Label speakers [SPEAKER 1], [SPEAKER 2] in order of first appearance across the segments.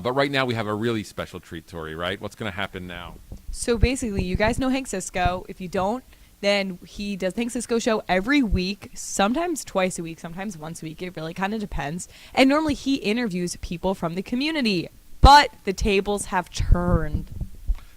[SPEAKER 1] But right now we have a really special treat, Tori, right? What's going to happen now?
[SPEAKER 2] So basically, you guys know Hank CISCO. If you don't, then he does the Hank CISCO show every week, sometimes twice a week, sometimes once a week. It really kind of depends. And normally he interviews people from the community. But the tables have turned.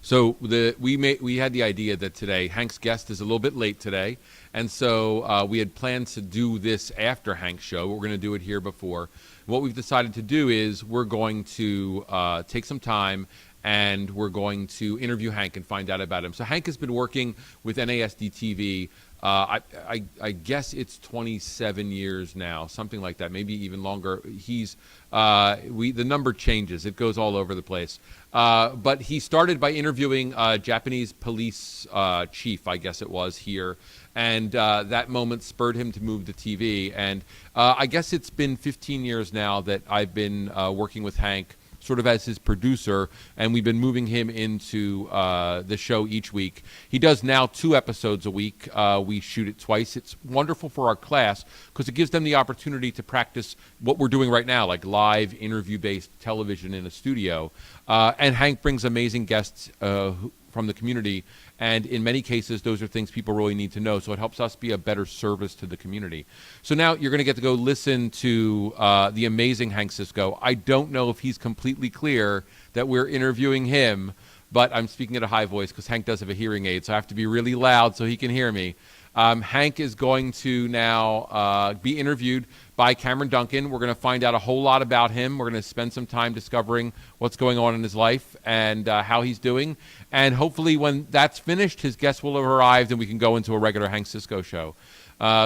[SPEAKER 1] So we had the idea that today Hank's guest is a little bit late today, and so we had planned to do this after Hank's show. We're going to do it here before. What we've decided to do is we're going to take some time and we're going to interview Hank and find out about him. So Hank has been working with NASDtv. I guess it's 27 years now, something like that, maybe even longer. He's the number changes; it goes all over the place. But he started by interviewing Japanese police chief, I guess it was here, and that moment spurred him to move to TV. And I guess it's been 15 years now that I've been working with Hank, sort of as his producer, and we've been moving him into the show each week. He does now 2 episodes a week. We shoot it twice. It's wonderful for our class because it gives them the opportunity to practice what we're doing right now, like live interview-based television in a studio. And Hank brings amazing guests from the community, and in many cases, those are things people really need to know, so it helps us be a better service to the community. So now you're going to get to go listen to the amazing Hank CISCO. I don't know if he's completely clear that we're interviewing him, but I'm speaking at a high voice because Hank does have a hearing aid, so I have to be really loud so he can hear me. Hank is going to now be interviewed by Cameron Duncan. We're going to find out a whole lot about him. We're going to spend some time discovering what's going on in his life and how he's doing. And hopefully when that's finished, his guests will have arrived and we can go into a regular Hank CISCO show.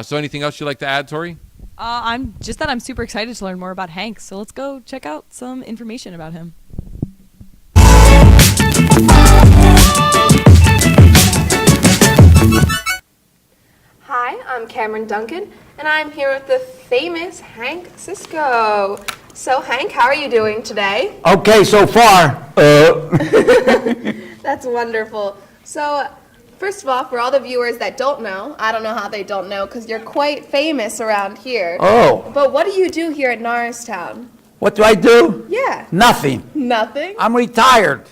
[SPEAKER 1] So anything else you'd like to add, Tori?
[SPEAKER 2] I'm super excited to learn more about Hank. So let's go check out some information about him.
[SPEAKER 3] Hi, I'm Cameron Duncan, and I'm here with the famous Hank CISCO. So, Hank, how are you doing today?
[SPEAKER 4] Okay, so far.
[SPEAKER 3] That's wonderful. So, first of all, for all the viewers that don't know, I don't know how they don't know, because you're quite famous around here.
[SPEAKER 4] Oh.
[SPEAKER 3] But what do you do here at Norristown?
[SPEAKER 4] What do I do?
[SPEAKER 3] Yeah.
[SPEAKER 4] Nothing.
[SPEAKER 3] Nothing?
[SPEAKER 4] I'm retired.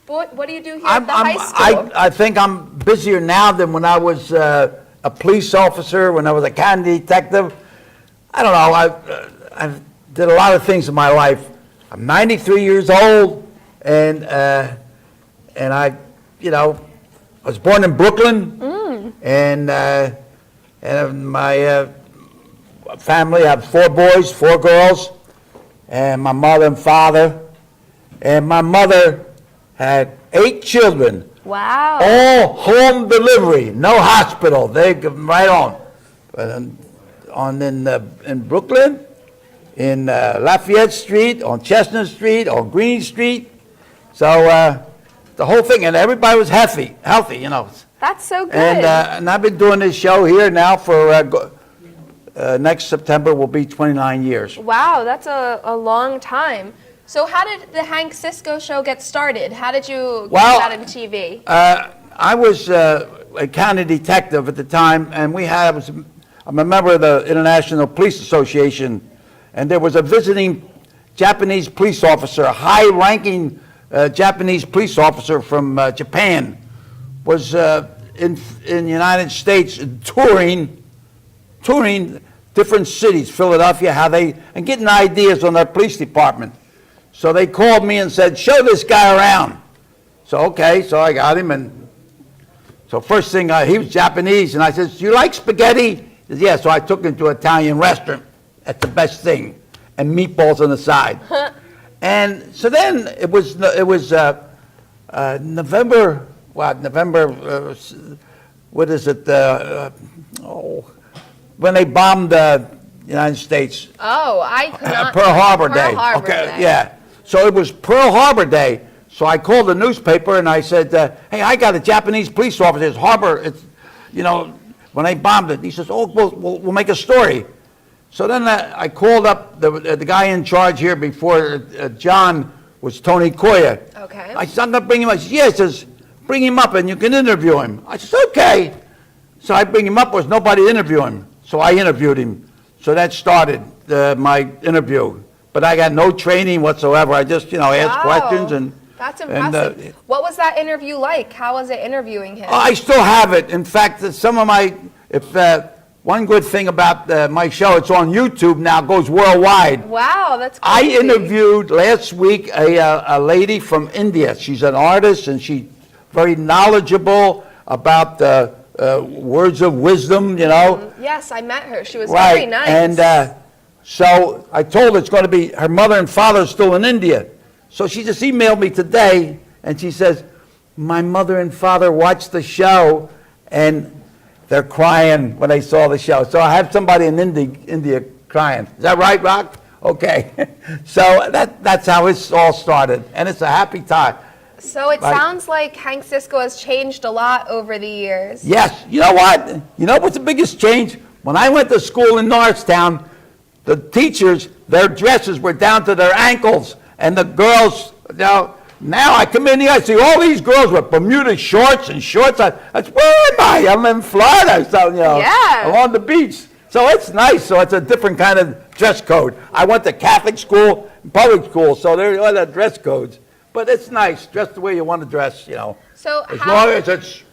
[SPEAKER 3] What do you do here at the high school?
[SPEAKER 4] I think I'm busier now than when I was a police officer, when I was a county detective. I don't know. I did a lot of things in my life. I'm 93 years old, and I, was born in Brooklyn, and my family, I have 4 boys, 4 girls, and my mother and father, and my mother had 8 children.
[SPEAKER 3] Wow.
[SPEAKER 4] All home delivery, no hospital. They go right on. In Brooklyn, in Lafayette Street, on Chestnut Street, on Green Street. So the whole thing, and everybody was healthy,
[SPEAKER 3] That's so good.
[SPEAKER 4] And I've been doing this show here now for next September will be 29 years.
[SPEAKER 3] Wow, that's a long time. So how did the Hank CISCO show get started? How did you get out in TV?
[SPEAKER 4] I was a county detective at the time, and I'm a member of the International Police Association, and there was a visiting Japanese police officer, a high-ranking Japanese police officer from Japan, was in the United States touring different cities, Philadelphia, and getting ideas on their police department. So they called me and said, show this guy around. So, okay, so I got him. And so first thing, he was Japanese. And I said, do you like spaghetti? He said, yeah. So I took him to an Italian restaurant. That's the best thing. And meatballs on the side. And so then it was November, what is it? When they bombed the United States.
[SPEAKER 3] Oh, I could not.
[SPEAKER 4] Pearl Harbor Day.
[SPEAKER 3] Pearl Harbor Day.
[SPEAKER 4] Yeah. So it was Pearl Harbor Day. So I called the newspaper and I said, hey, I got a Japanese police officer. It's Harbor. When they bombed it. He says, oh, we'll make a story. So then I called up the guy in charge here before John was Tony Coya.
[SPEAKER 3] Okay.
[SPEAKER 4] I said, I'm going to bring him up. He says, yeah, he says, bring him up and you can interview him. I said, okay. So I bring him up. There was nobody to interview him. So I interviewed him. So that started my interview. but I got no training whatsoever. I just, ask questions and.
[SPEAKER 3] That's
[SPEAKER 4] and,
[SPEAKER 3] impressive. What was that interview like? How was it interviewing him?
[SPEAKER 4] I still have it. In fact, some of one good thing about my show, it's on YouTube now, it goes worldwide.
[SPEAKER 3] Wow, that's
[SPEAKER 4] I
[SPEAKER 3] crazy.
[SPEAKER 4] interviewed last week a lady from India. She's an artist, and she's very knowledgeable about words of wisdom,
[SPEAKER 3] Yes, I met her. She was
[SPEAKER 4] Right.
[SPEAKER 3] very nice.
[SPEAKER 4] And so I told her it's going to be, her mother and father are still in India. So she just emailed me today, and she says, my mother and father watched the show, and they're crying when they saw the show. So I have somebody in India crying. Is that right, Rock? Okay. So that's how it's all started, and it's a happy time.
[SPEAKER 3] So it
[SPEAKER 4] Right.
[SPEAKER 3] sounds like Hank CISCO has changed a lot over the years.
[SPEAKER 4] Yes. You know what? You know what's the biggest change? When I went to school in Norristown, the teachers, their dresses were down to their ankles, and the girls, now I come in here, I see all these girls with Bermuda shorts and shorts. Where am I? I'm in Florida, so,
[SPEAKER 3] Yeah.
[SPEAKER 4] I'm on the beach. So it's nice. So it's a different kind of dress code. I went to Catholic school, public school, so there are other dress codes. But it's nice. Dress the way you want to dress,
[SPEAKER 3] So
[SPEAKER 4] As
[SPEAKER 3] how
[SPEAKER 4] long as it's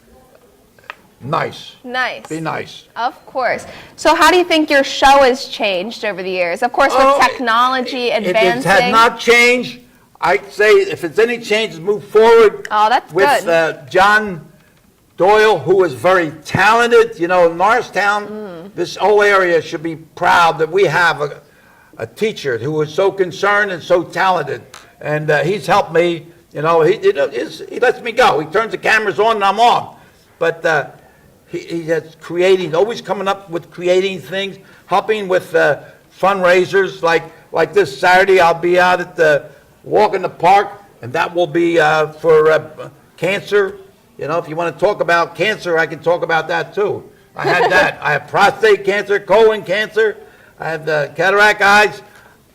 [SPEAKER 4] nice.
[SPEAKER 3] nice.
[SPEAKER 4] Be nice.
[SPEAKER 3] Of course. So how do you think your show has changed over the years? Of course, with
[SPEAKER 4] Oh,
[SPEAKER 3] technology
[SPEAKER 4] It
[SPEAKER 3] advancing.
[SPEAKER 4] has not changed. I'd say if it's any change, move forward.
[SPEAKER 3] Oh, that's
[SPEAKER 4] with
[SPEAKER 3] good.
[SPEAKER 4] John Doyle, who is very talented. Norristown, this whole area should be proud that we have a teacher who is so concerned and so talented. And he's helped me. He lets me go. He turns the cameras on and I'm on. But he has always coming up with creating things, helping with fundraisers. Like this Saturday, I'll be out at the walk in the park, and that will be for cancer. If you want to talk about cancer, I can talk about that too. I had that. I have prostate cancer, colon cancer. I have cataract eyes,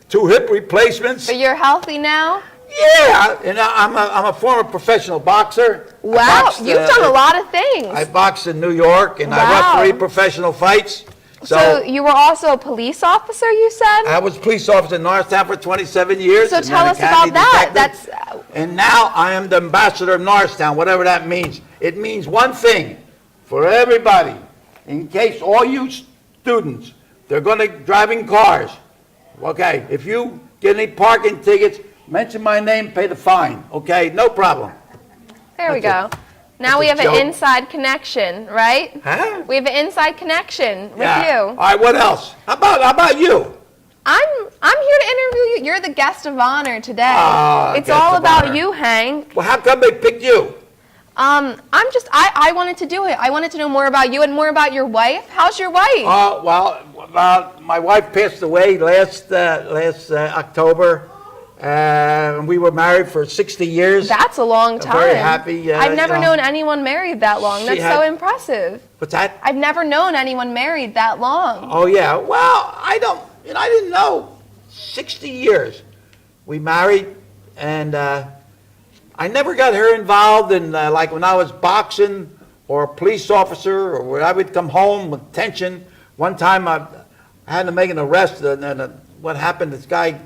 [SPEAKER 4] 2 hip replacements.
[SPEAKER 3] But you're healthy now?
[SPEAKER 4] Yeah, and I'm a former professional boxer. I
[SPEAKER 3] Wow,
[SPEAKER 4] boxed,
[SPEAKER 3] you've done a lot of things.
[SPEAKER 4] I boxed in New York, and I
[SPEAKER 3] Wow.
[SPEAKER 4] refereed professional fights.
[SPEAKER 3] So you were also a police officer, you said?
[SPEAKER 4] I was a police officer in Norristown for 27 years.
[SPEAKER 3] So
[SPEAKER 4] and
[SPEAKER 3] tell
[SPEAKER 4] then
[SPEAKER 3] us
[SPEAKER 4] academy
[SPEAKER 3] about that.
[SPEAKER 4] detective. And now I am the ambassador of Norristown, whatever that means. It means one thing for everybody. In case all you students, they're going to driving cars. Okay, if you get any parking tickets, mention my name, pay the fine. Okay, no problem.
[SPEAKER 3] There we
[SPEAKER 4] That's
[SPEAKER 3] go. Now we
[SPEAKER 4] That's
[SPEAKER 3] have
[SPEAKER 4] a
[SPEAKER 3] an
[SPEAKER 4] joke.
[SPEAKER 3] inside connection, right?
[SPEAKER 4] Huh?
[SPEAKER 3] We have an inside connection with
[SPEAKER 4] Yeah.
[SPEAKER 3] you.
[SPEAKER 4] All right, what else? How about you?
[SPEAKER 3] I'm here to interview you. You're the guest of honor today.
[SPEAKER 4] Ah,
[SPEAKER 3] it's
[SPEAKER 4] guest
[SPEAKER 3] all
[SPEAKER 4] of
[SPEAKER 3] about
[SPEAKER 4] honor.
[SPEAKER 3] you, Hank.
[SPEAKER 4] Well, how come they picked you?
[SPEAKER 3] I wanted to do it. I wanted to know more about you and more about your wife. How's your wife?
[SPEAKER 4] Well, my wife passed away last October. We were married for 60 years.
[SPEAKER 3] That's a long time.
[SPEAKER 4] Very happy.
[SPEAKER 3] I've never known anyone married that long.
[SPEAKER 4] She
[SPEAKER 3] That's so impressive.
[SPEAKER 4] What's that?
[SPEAKER 3] I've never known anyone married that long.
[SPEAKER 4] Oh yeah. Well, I didn't know. 60 years. We married, and I never got her involved in like when I was boxing or a police officer, or when I would come home with tension. One time I had to make an arrest, and what happened? This guy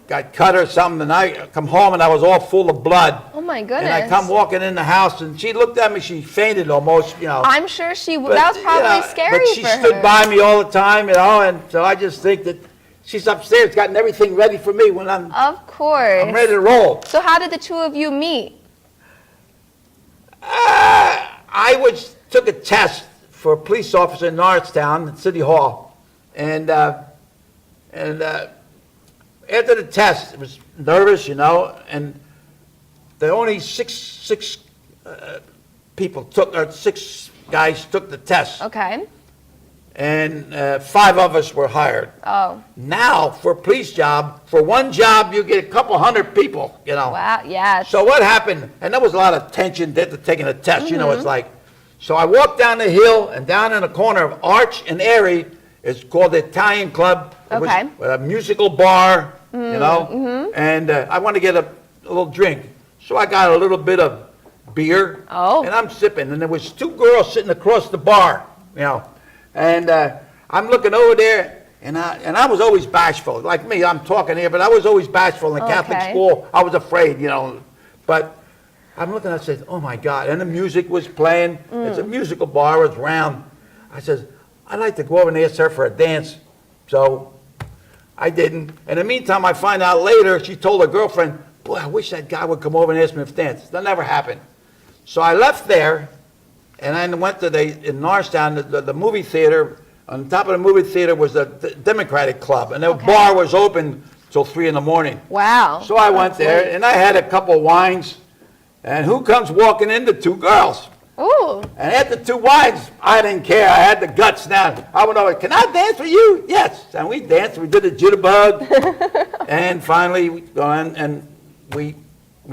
[SPEAKER 4] got cut or something, and I come home and I was all full of blood.
[SPEAKER 3] Oh my goodness.
[SPEAKER 4] And I come walking in the house, and she looked at me. She fainted almost,
[SPEAKER 3] I'm sure that was
[SPEAKER 4] But,
[SPEAKER 3] probably scary
[SPEAKER 4] But she
[SPEAKER 3] for
[SPEAKER 4] stood
[SPEAKER 3] her.
[SPEAKER 4] by me all the time, and so I just think that she's upstairs, gotten everything ready for me when I'm
[SPEAKER 3] Of course.
[SPEAKER 4] ready to roll.
[SPEAKER 3] So how did the two of you meet?
[SPEAKER 4] I took a test for a police officer in Norristown at City Hall, and after the test, I was nervous, and the only six guys took the test,
[SPEAKER 3] Okay.
[SPEAKER 4] and 5 of us were hired.
[SPEAKER 3] Oh.
[SPEAKER 4] Now, for a police job, for one job, you get a couple hundred people,
[SPEAKER 3] Wow. Yes.
[SPEAKER 4] So what happened, and there was a lot of tension taking a test,
[SPEAKER 3] Mm-hmm.
[SPEAKER 4] it's like, so I walked down the hill, and down in the corner of Arch and Erie is called the Italian Club. It was
[SPEAKER 3] Okay.
[SPEAKER 4] a musical bar, and I want to get a little drink. So I got a little bit of beer,
[SPEAKER 3] Oh.
[SPEAKER 4] and I'm sipping, and there was 2 girls sitting across the bar, and I'm looking over there, And I was always bashful. Like me, I'm talking here, but I was always bashful in Catholic
[SPEAKER 3] Okay.
[SPEAKER 4] school. I was afraid, you know. But I'm looking, I said, oh my God. And the music was playing. It's a musical bar, it was round. I said, I'd like to go over and ask her for a dance. So I didn't. In the meantime, I find out later, she told her girlfriend, boy, I wish that guy would come over and ask me for a dance. That never happened. So I left there, and I went to in Norristown, the movie theater. On top of the movie theater was the Democratic Club, and the bar was open till 3 in the morning.
[SPEAKER 3] Wow.
[SPEAKER 4] So I went there, and I had a couple wines, and who comes walking in? The 2 girls.
[SPEAKER 3] Ooh.
[SPEAKER 4] And after 2 wines, I didn't care. I had the guts now. I went over, can I dance for you? Yes. And we danced. We did a jitterbug. And finally, we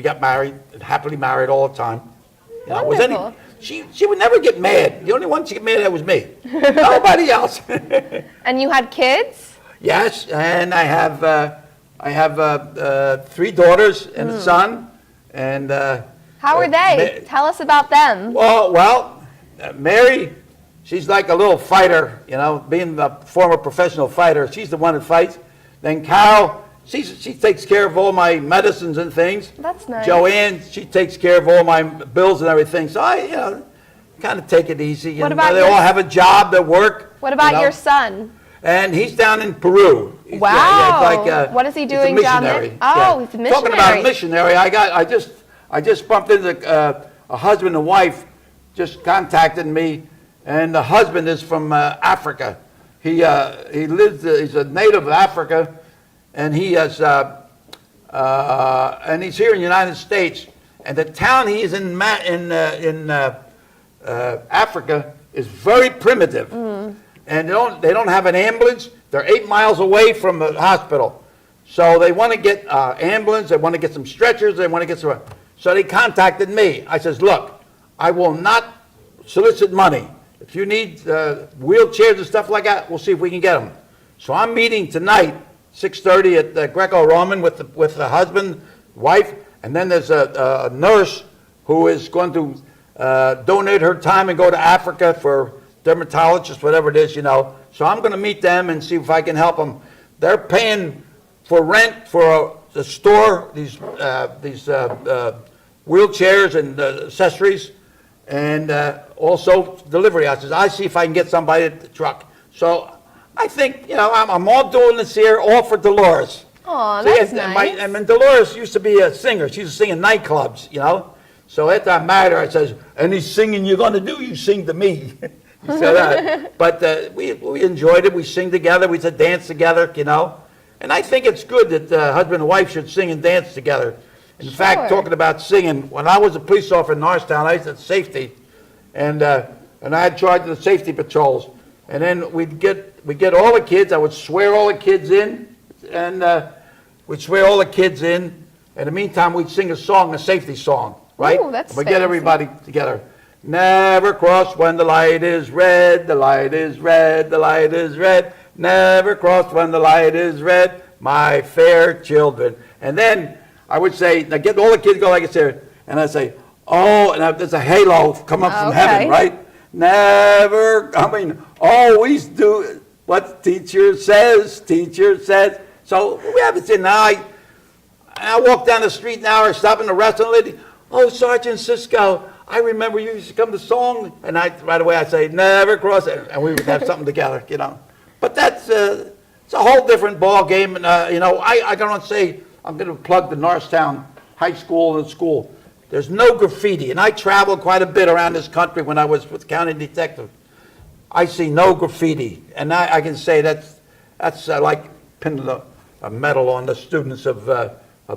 [SPEAKER 4] got married, happily married all the time. You know,
[SPEAKER 3] Wonderful.
[SPEAKER 4] She would never get mad. The only one she get mad at was me. Nobody else.
[SPEAKER 3] And you had kids?
[SPEAKER 4] Yes, and I have 3 daughters and a son. And
[SPEAKER 3] How are they? Tell us about them.
[SPEAKER 4] well, Mary, she's like a little fighter. You know, being a former professional fighter, she's the one that fights. Then Carol, she takes care of all my medicines and things.
[SPEAKER 3] That's nice.
[SPEAKER 4] Joanne, she takes care of all my bills and everything. So I, kind of take it easy.
[SPEAKER 3] What
[SPEAKER 4] And,
[SPEAKER 3] about
[SPEAKER 4] they
[SPEAKER 3] your-
[SPEAKER 4] all have a job, they work.
[SPEAKER 3] What about
[SPEAKER 4] you know.
[SPEAKER 3] your son?
[SPEAKER 4] And he's down in Peru.
[SPEAKER 3] Wow. What is he
[SPEAKER 4] he's a
[SPEAKER 3] doing down there?
[SPEAKER 4] missionary.
[SPEAKER 3] Oh, he's a
[SPEAKER 4] Talking about a
[SPEAKER 3] missionary.
[SPEAKER 4] missionary, I just bumped into a husband and wife just contacted me, and the husband is from Africa. He lives. He's a native of Africa, and he has and he's here in the United States. And the town he is in Africa is very primitive, and they don't have an ambulance. They're 8 miles away from the hospital, so they want to get ambulance. They want to get some stretchers. They want to get some. So they contacted me. I says, look, I will not solicit money. If you need wheelchairs and stuff like that, we'll see if we can get them. So I'm meeting tonight, 6:30 at the Greco-Roman with the husband, wife, and then there's a nurse who is going to donate her time and go to Africa for dermatologists, whatever it is, you know. So I'm going to meet them and see if I can help them. They're paying for rent for the store, these wheelchairs and accessories, and also delivery. I says, I see if I can get somebody at the truck. So I think, I'm all doing this here, all for Dolores.
[SPEAKER 3] Oh,
[SPEAKER 4] See,
[SPEAKER 3] that's
[SPEAKER 4] and
[SPEAKER 3] nice.
[SPEAKER 4] and Dolores used to be a singer. She used to sing in nightclubs, So after I married her, I says, any singing you're going to do, you sing to me. He said that. But we enjoyed it. We sing together. We used to dance together, And I think it's good that husband and wife should sing and dance together. In fact, talking about singing, when I was a police officer in Norristown, I used to safety, and I had charge of the safety patrols. And then we'd get all the kids. I would swear all the kids in, and we'd swear all the kids in. In the meantime, we'd sing a song, a safety song, right?
[SPEAKER 3] Ooh, that's
[SPEAKER 4] We'd get
[SPEAKER 3] fancy.
[SPEAKER 4] everybody together. Never cross when the light is red. The light is red. The light is red. Never cross when the light is red, my fair children. And then I would say, now get all the kids go like it's there, and I'd say, oh, and there's a halo come up from heaven, right? Never, always do what teacher says, So we have it in now. I walk down the street now or stop in the restaurant, lady, oh, Sergeant CISCO, I remember you used to come to song, and right away I say, never cross it, and we would have something together, But that's it's a whole different ball game, and I don't say I'm going to plug the Norristown High School and school. There's no graffiti, and I traveled quite a bit around this country when I was with county detective. I see no graffiti, and I can say that's like pinning a medal on the students of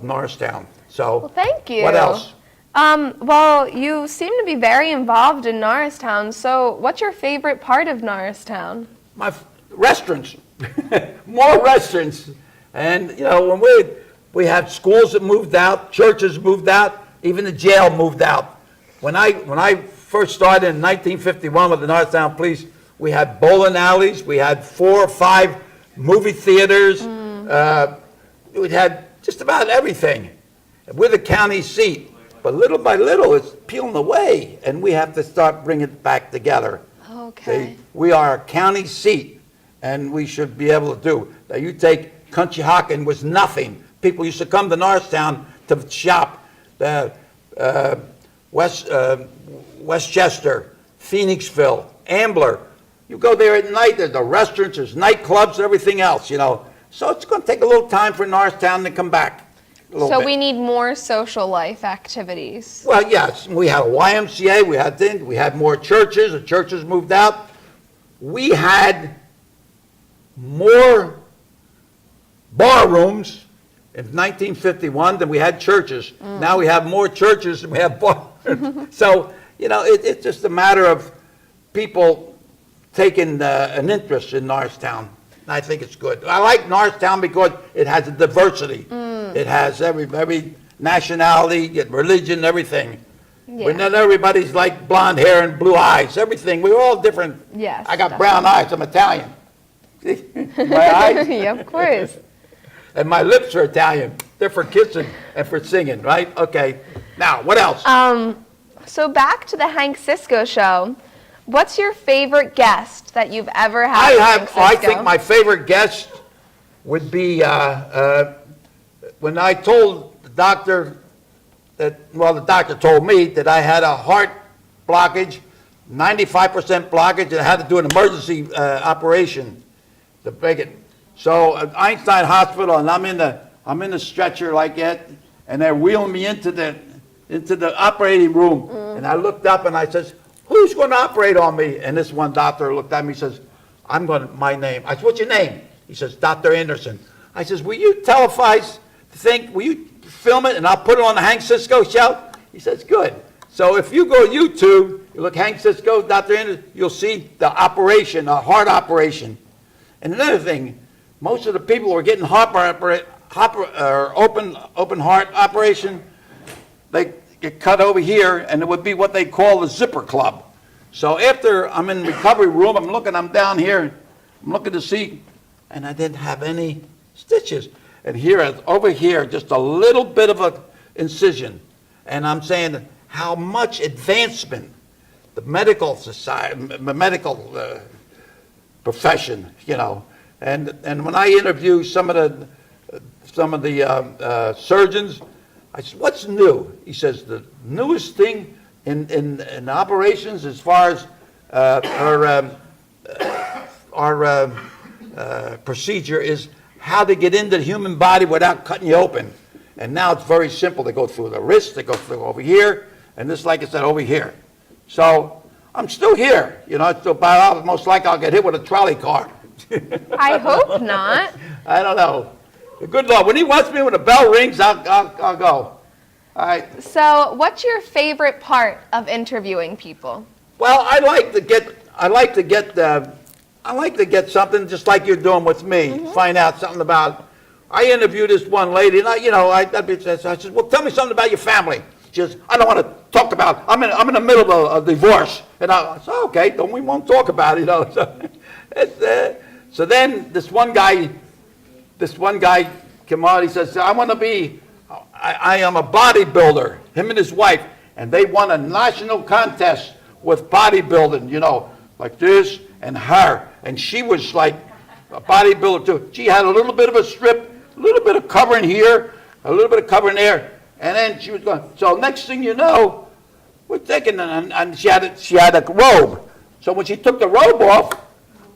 [SPEAKER 4] Norristown. So,
[SPEAKER 3] Well, thank you.
[SPEAKER 4] What else?
[SPEAKER 3] Well, you seem to be very involved in Norristown. So, what's your favorite part of Norristown?
[SPEAKER 4] Restaurants, more restaurants, and when we had schools that moved out, churches moved out, even the jail moved out. When I first started in 1951 with the Norristown Police, we had bowling alleys, we had 4 or 5 movie theaters, we had just about everything. We're the county seat, but little by little it's peeling away, and we have to start bringing it back together.
[SPEAKER 3] Okay.
[SPEAKER 4] We are a county seat, and we should be able to do. Now, you take Conshohocken was nothing. People used to come to Norristown to shop. Westchester, Phoenixville, Ambler. You go there at night, there's the restaurants, there's nightclubs, everything else, you know. So it's going to take a little time for Norristown to come back.
[SPEAKER 3] So we need more social life activities.
[SPEAKER 4] Well, yes, we had a YMCA, we had more churches, the churches moved out. We had more bar rooms in 1951 than we had churches. Now we have more churches than we have bar rooms. So, you know, it's just a matter of people taking an interest in Norristown. I think it's good. I like Norristown because it has a diversity. It has every nationality, religion, everything.
[SPEAKER 3] Yeah.
[SPEAKER 4] But not everybody's like blonde hair and blue eyes. Everything. We're all different.
[SPEAKER 3] Yes,
[SPEAKER 4] I got brown eyes. I'm Italian. See? My eyes.
[SPEAKER 3] Yeah, of course.
[SPEAKER 4] And my lips are Italian. They're for kissing and for singing, right? Okay. Now, what else?
[SPEAKER 3] So back to the Hank CISCO show. What's your favorite guest that you've ever had?
[SPEAKER 4] I think my favorite guest would be when I told the doctor that, well, the doctor told me that I had a heart blockage, 95% blockage, and I had to do an emergency operation to break it. So at Einstein Hospital, and I'm in the stretcher like that, and they're wheeling me into the operating room, and I looked up and I says, "Who's going to operate on me?" And this one doctor looked at me and says, my name. I said, "What's your name?" He says, "Dr. Anderson." I says, "Will you televise the thing? Will you film it and I'll put it on the Hank CISCO show?" He says, "Good." So if you go to YouTube, you look Hank CISCO, Dr. Anderson, you'll see the operation, a heart operation. And another thing, most of the people who are getting open heart operation, they get cut over here, and it would be what they call the zipper club. So after I'm in the recovery room, I'm down here, I'm looking to see, and I didn't have any stitches. And here, over here, just a little bit of an incision. And I'm saying how much advancement the medical society, the medical profession, you know. And when I interview some of the surgeons, I said, "What's new?" He says, "The newest thing in operations as far as our procedure is how to get into the human body without cutting you open. And now it's very simple. They go through the wrist, they go through over here, and this, like I said, over here." So I'm still here. You know, it's still about most likely I'll get hit with a trolley car.
[SPEAKER 3] I hope not.
[SPEAKER 4] I don't know. Good Lord, when he wants me, when the bell rings, I'll go. All right.
[SPEAKER 3] So what's your favorite part of interviewing people?
[SPEAKER 4] Well, I like to get something just like you're doing with me. Find out something about. I interviewed this one lady, and I said, "Well, tell me something about your family." She says, "I don't want to talk about. I'm in the middle of a divorce." And I said, "Okay, then we won't talk about it." You know. So then this one guy came out. He says, "I am a bodybuilder." Him and his wife, and they won a national contest with bodybuilding. You know, like this and her, and she was like a bodybuilder too. She had a little bit of a strip, a little bit of covering here, a little bit of covering there, and then she was going. So next thing you know, we're taking, and she had a robe. So when she took the robe off,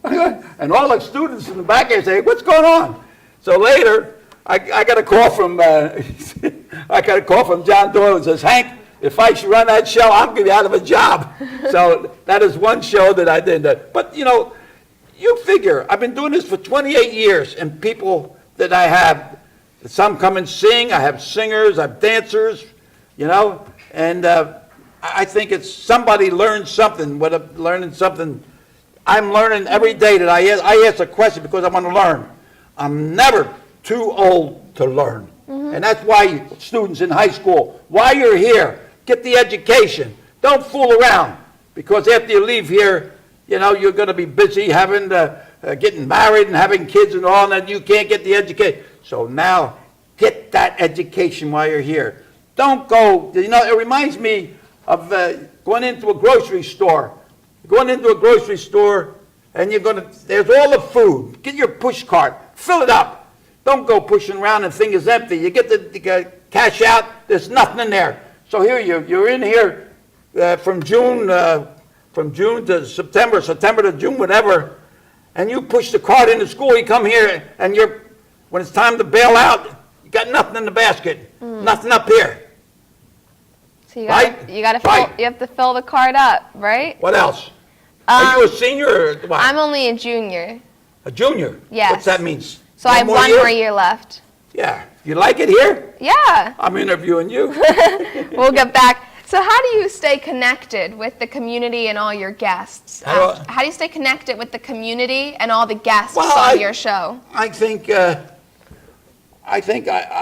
[SPEAKER 4] and all the students in the back there say, "What's going on?" So later, I got a call from John Doyle and says, "Hank, if I should run that show, I'll get you out of a job." So that is one show that I did. But you know, you figure I've been doing this for 28 years, and people that I have, some come and sing. I have singers, I have dancers, you know, and I think it's somebody learns something. Learning something. I'm learning every day that I ask a question because I want to learn. I'm never too old to learn. And that's why students in high school, while you're here, get the education. Don't fool around, because after you leave here, you know, you're going to be busy getting married and having kids and all, and you can't get the education. So now, get that education while you're here. Don't go, you know, it reminds me of going into a grocery store. Going into a grocery store, and there's all the food. Get your push cart, fill it up. Don't go pushing around and think it's empty. You get the cash out, there's nothing in there. So here you're in here from June to September, September to June, whatever, and you push the cart into school, you come here, and when it's time to bail out, you got nothing in the basket, nothing up here.
[SPEAKER 3] So you
[SPEAKER 4] Right?
[SPEAKER 3] you have to fill the card up, right?
[SPEAKER 4] What else? Are you a senior or what?
[SPEAKER 3] I'm only a junior.
[SPEAKER 4] A junior?
[SPEAKER 3] Yes.
[SPEAKER 4] What's that mean?
[SPEAKER 3] So I have one more year left.
[SPEAKER 4] Yeah. You like it here?
[SPEAKER 3] Yeah.
[SPEAKER 4] I'm interviewing you.
[SPEAKER 3] We'll get back. So how do you stay connected with the community and all your guests?
[SPEAKER 4] How
[SPEAKER 3] How do you stay connected with the community and all the guests
[SPEAKER 4] Well,
[SPEAKER 3] on your show?
[SPEAKER 4] I think I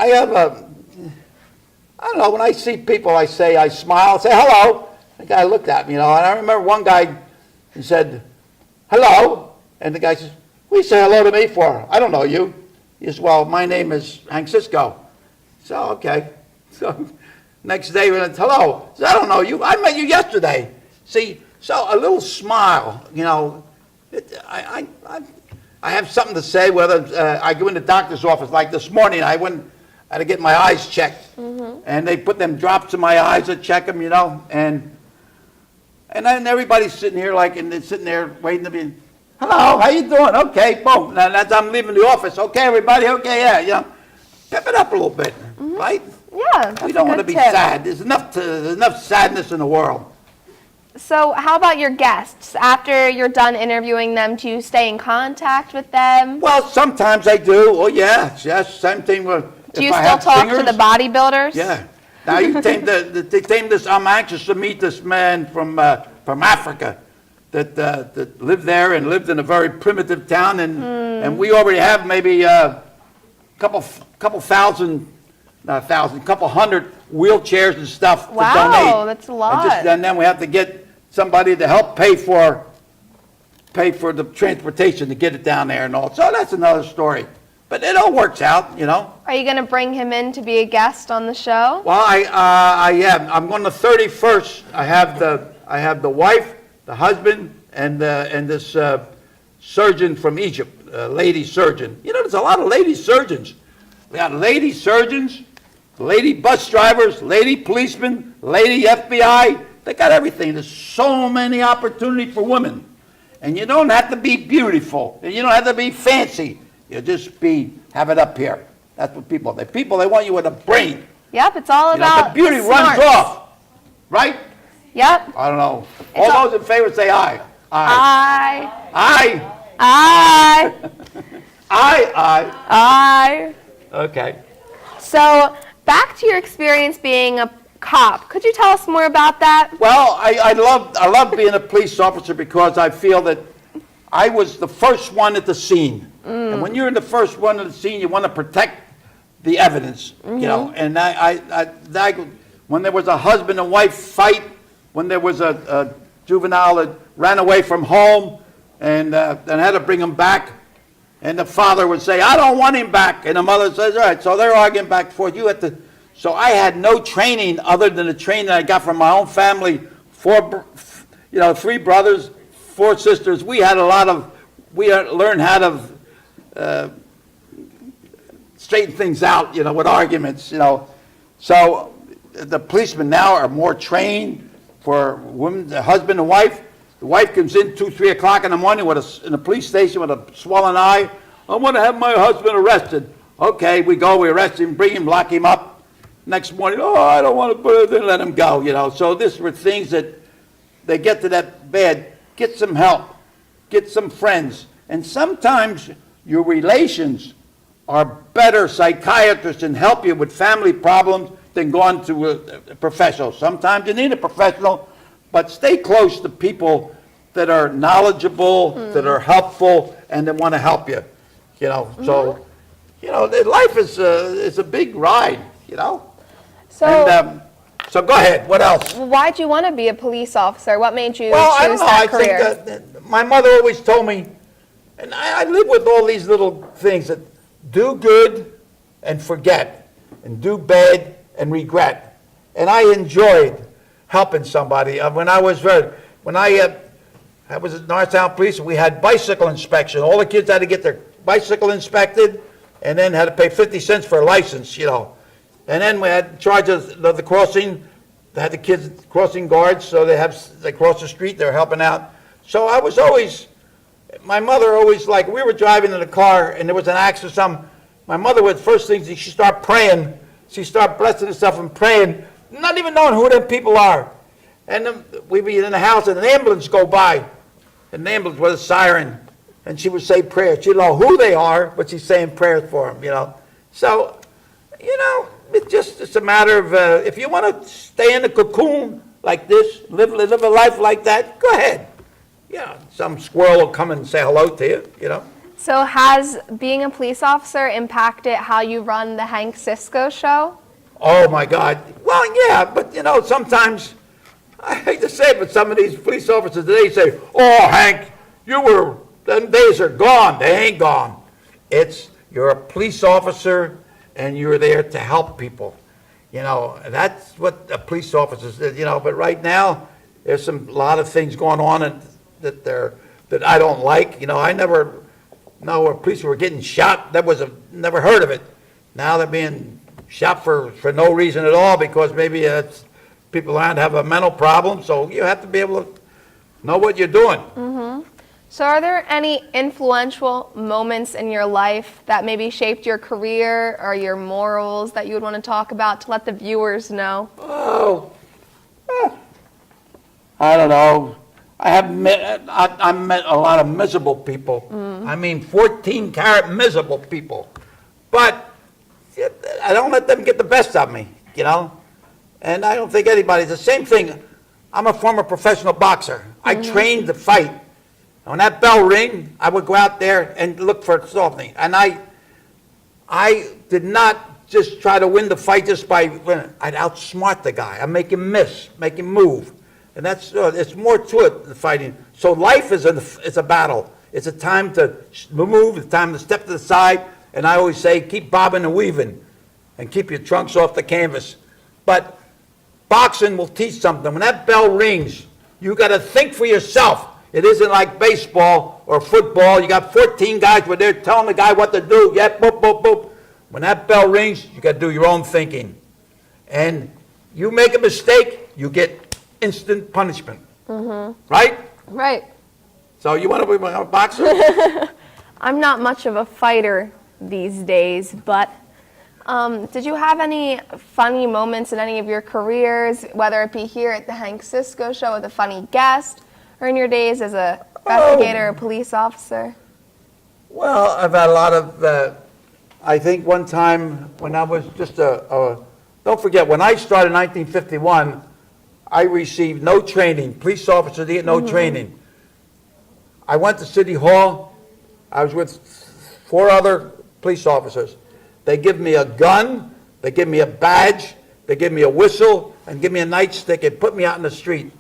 [SPEAKER 4] have I don't know, when I see people, I smile, say hello. The guy looked at me, and I remember one guy, he said, hello, and the guy says, what do you say hello to me for? I don't know you. He says, well, my name is Hank CISCO. So, okay. So, next day, we went, hello. He says, I don't know you. I met you yesterday. See, so a little smile, I have something to say, whether I go in the doctor's office, like this morning, I had to get my eyes checked, and they put them drops in my eyes to check them, and then everybody's sitting here and they're sitting there waiting to be, hello, how you doing? Okay, boom. Now as I'm leaving the office, okay, everybody, okay, yeah, pep it up a little bit, right?
[SPEAKER 3] Yeah, that's
[SPEAKER 4] We don't
[SPEAKER 3] a
[SPEAKER 4] want to
[SPEAKER 3] good
[SPEAKER 4] be
[SPEAKER 3] tip.
[SPEAKER 4] sad. There's enough sadness in the world.
[SPEAKER 3] So how about your guests? After you're done interviewing them, do you stay in contact with them?
[SPEAKER 4] Well, sometimes I do. Oh yeah, yes, same thing with.
[SPEAKER 3] Do you still talk to the bodybuilders?
[SPEAKER 4] Yeah. Now they tamed this. I'm anxious to meet this man from Africa that lived there and lived in a very primitive town, and we already have maybe a couple hundred wheelchairs and stuff to donate.
[SPEAKER 3] Wow, that's a lot.
[SPEAKER 4] And then we have to get somebody to help pay for the transportation to get it down there and all. So that's another story. But it all works out,
[SPEAKER 3] Are you going to bring him in to be a guest on the show?
[SPEAKER 4] Well, I am. I'm going to 31st. I have the wife, the husband, and this surgeon from Egypt, lady surgeon. There's a lot of lady surgeons. We got lady surgeons, lady bus drivers, lady policemen, lady FBI. They got everything. There's so many opportunities for women. And you don't have to be beautiful. And you don't have to be fancy. You just have it up here. That's what people, they want you with a brain.
[SPEAKER 3] Yep, it's all about
[SPEAKER 4] the beauty
[SPEAKER 3] smarts.
[SPEAKER 4] runs off, right?
[SPEAKER 3] Yep.
[SPEAKER 4] I don't know. All those in favor say aye.
[SPEAKER 3] Aye.
[SPEAKER 4] Aye.
[SPEAKER 3] Aye.
[SPEAKER 4] Aye.
[SPEAKER 3] Aye.
[SPEAKER 4] Okay.
[SPEAKER 3] So, back to your experience being a cop. Could you tell us more about that?
[SPEAKER 4] Well, I love being a police officer because I feel that I was the first one at the scene. And when you're in the first one at the scene, you want to protect the evidence, And I when there was a husband and wife fight, when there was a juvenile that ran away from home and had to bring him back, and the father would say, I don't want him back. And the mother says, all right, so they're arguing back and forth. So I had no training other than the training I got from my own family. 3 brothers, 4 sisters. We learned how to straighten things out, with arguments, So the policemen now are more trained for women, the husband and wife. The wife comes in 2, 3 o'clock in the morning in a police station with a swollen eye. I want to have my husband arrested. Okay, we arrest him, bring him, lock him up. Next morning, I don't want to put it, then let him go, So this were things that they get to that bad. Get some help. Get some friends. And sometimes your relations are better psychiatrists and help you with family problems than going to a professional. Sometimes you need a professional, but stay close to people that are knowledgeable, that are helpful, and that want to help you. So, life is a big ride,
[SPEAKER 3] So,
[SPEAKER 4] So go ahead. What else?
[SPEAKER 3] why'd you want to be a police officer? What made you
[SPEAKER 4] I don't
[SPEAKER 3] choose
[SPEAKER 4] know.
[SPEAKER 3] that
[SPEAKER 4] I
[SPEAKER 3] career?
[SPEAKER 4] think that my mother always told me, and I live with all these little things that do good and forget, and do bad and regret. And I enjoyed helping somebody. When I I was at Norristown Police, and we had bicycle inspection. All the kids had to get their bicycle inspected, and then had to pay 50 cents for a license, you know. And then we had charge of the crossing. They had the kids crossing guards, so they cross the street, they're helping out. So I was always, my mother always, like, we were driving in the car, and there was an accident or something. My mother would, first things, she start praying. She start blessing herself and praying, not even knowing who them people are. And then we'd be in the house, and an ambulance go by. And the ambulance with a siren, and she would say prayers. She didn't know who they are, but she's saying prayers for them, you know. So, you know, it's a matter of, if you want to stay in the cocoon like this, live a life like that, go ahead. Yeah, some squirrel will come and say hello to you, you know.
[SPEAKER 3] So has being a police officer impacted how you run the Hank CISCO show?
[SPEAKER 4] Oh, my God. Well, yeah, but, you know, sometimes, I hate to say it, but some of these police officers today say, oh, Hank, them days are gone. They ain't gone. You're a police officer, and you're there to help people. You know, that's what a police officer is, you know, but right now, there's a lot of things going on that I don't like. You know, I never know where police were getting shot. Never heard of it. Now they're being shot for no reason at all, because maybe people around have a mental problem, so you have to be able to know what you're doing.
[SPEAKER 3] So are there any influential moments in your life that maybe shaped your career or your morals that you would want to talk about to let the viewers know?
[SPEAKER 4] Oh, I don't know. I met a lot of miserable people. I mean, 14-carat miserable people. But I don't let them get the best of me, you know? And I don't think anybody's the same thing. I'm a former professional boxer. I trained to fight. When that bell ring, I would go out there and look for something. And I did not just try to win the fight just by winning. I'd outsmart the guy. I'd make him miss, make him move. And that's, it's more to it, the fighting. So life is a battle. It's a time to move, it's a time to step to the side. And I always say, keep bobbing and weaving and keep your trunks off the canvas. But boxing will teach something. When that bell rings, you got to think for yourself. It isn't like baseball or football. You got 14 guys where they're telling the guy what to do. Yeah, boop, boop, boop. When that bell rings, you got to do your own thinking. And you make a mistake, you get instant punishment. Right?
[SPEAKER 3] Right.
[SPEAKER 4] So you want to be a boxer?
[SPEAKER 3] I'm not much of a fighter these days, but did you have any funny moments in any of your careers, whether it be here at the Hank CISCO show with a funny guest, or in your days as an investigator or police officer?
[SPEAKER 4] Well, I've had a lot of, I think one time when I was just don't forget, when I started in 1951, I received no training. Police officers get no training. I went to City Hall. I was with 4 other police officers. They give me a gun, they give me a badge, they give me a whistle, and give me a nightstick and put me out in the street.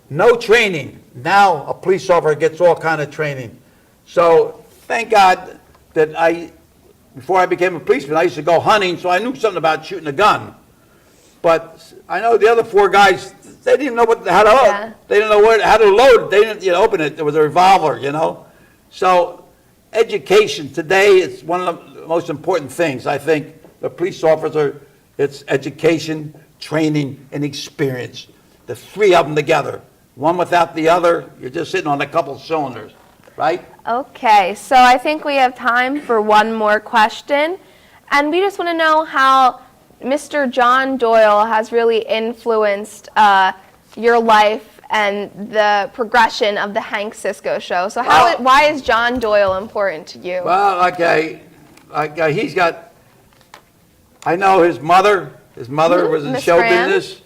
[SPEAKER 4] No training. Now a police officer gets all kind of training. So thank God that before I became a policeman, I used to go hunting, so I knew something about shooting a gun. But I know the other 4 guys, they didn't know how to they didn't know how to load it. They didn't open it. It was a revolver, you know. So education today is one of the most important things. I think the police officer, it's education, training, and experience. The 3 of them together. One without the other, you're just sitting on a couple cylinders, right?
[SPEAKER 3] Okay, so I think we have time for one more question. And we just want to know how Mr. John Doyle has really influenced your life and the progression of the Hank CISCO show. So why is John Doyle important to you?
[SPEAKER 4] Well, he's got, I know his mother was in
[SPEAKER 3] Miss
[SPEAKER 4] show
[SPEAKER 3] Fran.
[SPEAKER 4] business.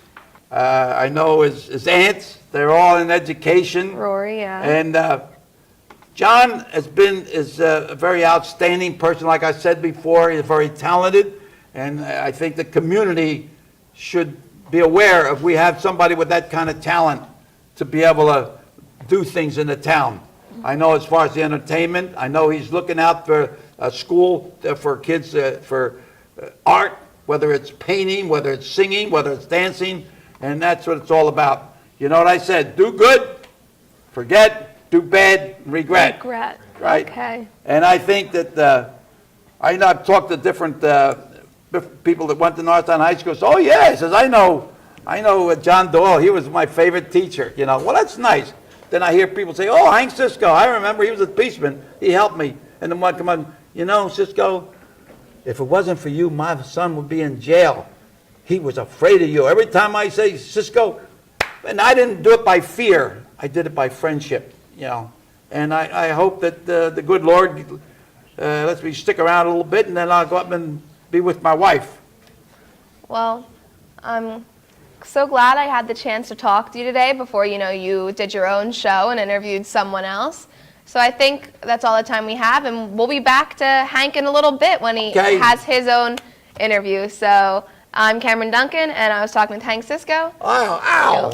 [SPEAKER 4] I know his aunts, they're all in education.
[SPEAKER 3] Rory, yeah.
[SPEAKER 4] And John is a very outstanding person, like I said before. He's very talented, and I think the community should be aware if we have somebody with that kind of talent to be able to do things in the town. I know as far as the entertainment, I know he's looking out for a school for kids for art, whether it's painting, whether it's singing, whether it's dancing, and that's what it's all about. You know what I said? Do good, forget, do bad, regret.
[SPEAKER 3] Regret.
[SPEAKER 4] Right.
[SPEAKER 3] Okay.
[SPEAKER 4] And I think that, I've talked to different people that went to Northtown High School. So, oh yeah, he says, I know John Doyle, he was my favorite teacher, you know. Well, that's nice. Then I hear people say, oh, Hank CISCO, I remember he was a policeman, he helped me. And then one come on, you know, CISCO, if it wasn't for you, my son would be in jail. He was afraid of you. Every time I say CISCO, and I didn't do it by fear, I did it by friendship, you know. And I hope that the good Lord lets me stick around a little bit, and then I'll go up and be with my wife.
[SPEAKER 3] Well, I'm so glad I had the chance to talk to you today before, you know, you did your own show and interviewed someone else. So I think that's all the time we have, and we'll be back to Hank in a little bit when he has his own interview. So I'm Cameron Duncan, and I was talking with Hank CISCO.
[SPEAKER 4] Ow, ow.